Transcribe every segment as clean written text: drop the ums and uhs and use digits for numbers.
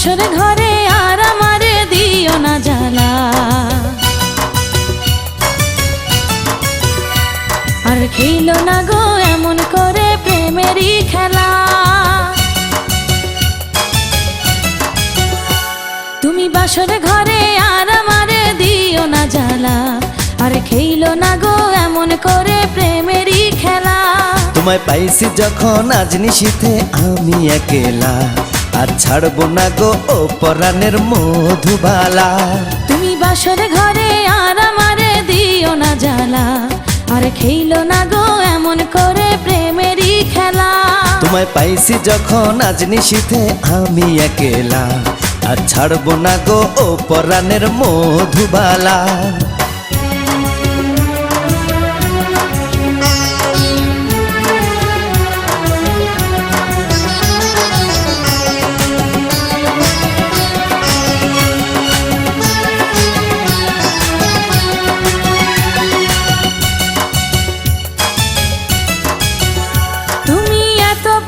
বাসর ঘরে আর আমারে দিও না জ্বালা, আর খেলো না গো এমন করে প্রেমেরই খেলা। তুমি বাসর ঘরে আর আমারে দিও না জ্বালা, আর খেলো না গো এমন করে প্রেমেরই খেলা। তোমায় পাইছি যখন আজ নিশীথে আমি একেলা, আর ছাড়বো না গো ও পরাণের মধুবালা। তুমি বাসর ঘরে আর আমারে দিও না জ্বালা, আর খেলো না গো এমন করে প্রেমেরই খেলা। তোমায় পাইছি যখন আজ নিশীথে আমি একেলা, আর ছাড়বো না গো ও পরাণের মধুবালা।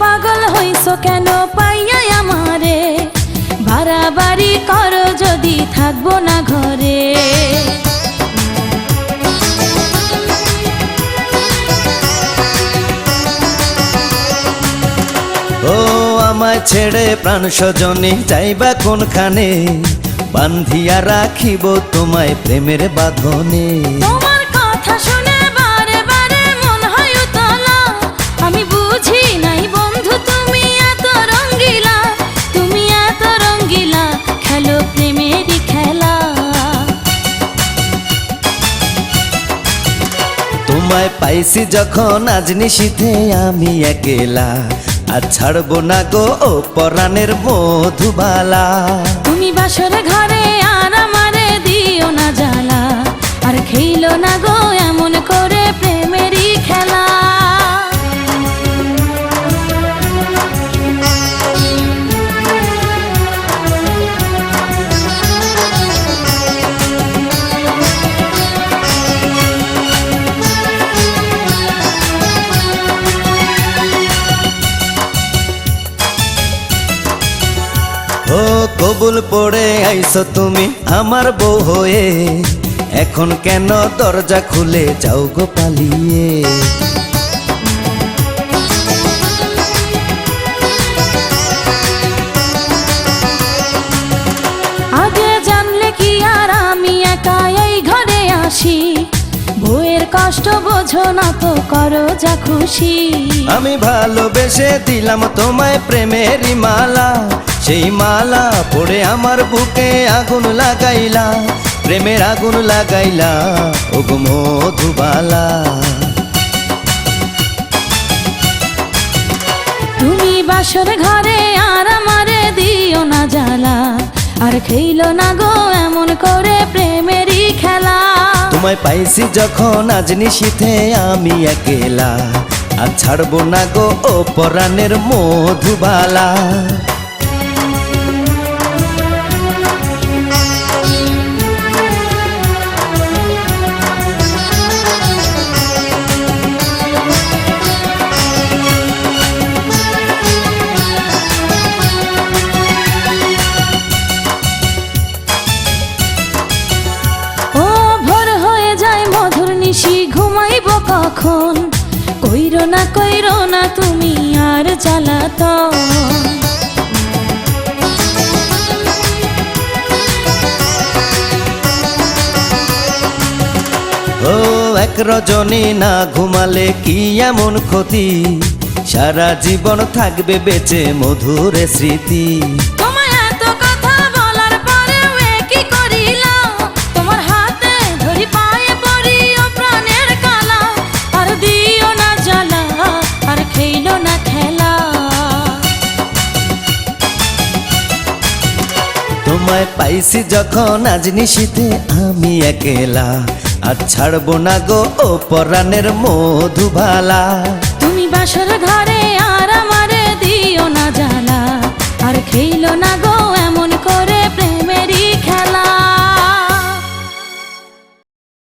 পাগল হইছো কেন পাইয়া আমারে, বাড়াবাড়ি করো যদি থাকবো না ঘরে। ও আমায় ছেড়ে প্রাণ স্বজনে যাইবা কোনখানে, বান্ধিয়া রাখিব তোমায় প্রেমের বাঁধনে। তোমার কথা শুনে বারে বারে মন হয় উতলা, আমি বুঝি নাই বন্ধু তুমি এত রঙ্গিলা, তুমি এত রঙ্গিলা খেলো প্রেমেরই খেলা। তোমায় পাইছি যখন আজ নিশীথে আমি একেলা, আর ছাড়বো না গো ও পরাণের মধুবালা। তুমি বাসর ঘরে আর আমারে দিও না জ্বালা, আর খেলো না গো এমন করে প্রেমেরই খেলা। ও কবুল পড়ে আইছো তুমি আমার বউ হয়ে, এখন কেন দরজা খুলে যাও গো পালিয়ে। আগে জানলে কি আর আমি একা এই ঘরে আসি, বউয়ের কষ্ট বোঝো না তো করো যা খুশি। আমি ভালোবেসে দিলাম তোমায় প্রেমেরই মালা, সেই মালা পড়ে আমার বুকে আগুন লাগাইলা, প্রেমের আগুন লাগাইলা ও গো মধুবালা। তুমি বাসর ঘরে আর আমারে দিও না জ্বালা, আর খেলো না গো এমন করে প্রেমেরই খেলা। তোমায় পাইছি যখন আজ নিশীথে আমি একেলা, আর ছাড়বো না গো ও পরাণের মধুবালা। ঘুমাইব কখন, কইরো না তুমি আর জ্বালাতন। ও এক রজনী না ঘুমালে কি এমন ক্ষতি, সারা জীবন থাকবে বেঁচে মধুর স্মৃতি। তোমায় পাইছি যখন আজ নিশীথে আমি একেলা, আর ছাড়বো না গো ও পরাণের মধুবালা। তুমি বাসর ঘরে আর আমারে দিও না জ্বালা, আর খেলো না গো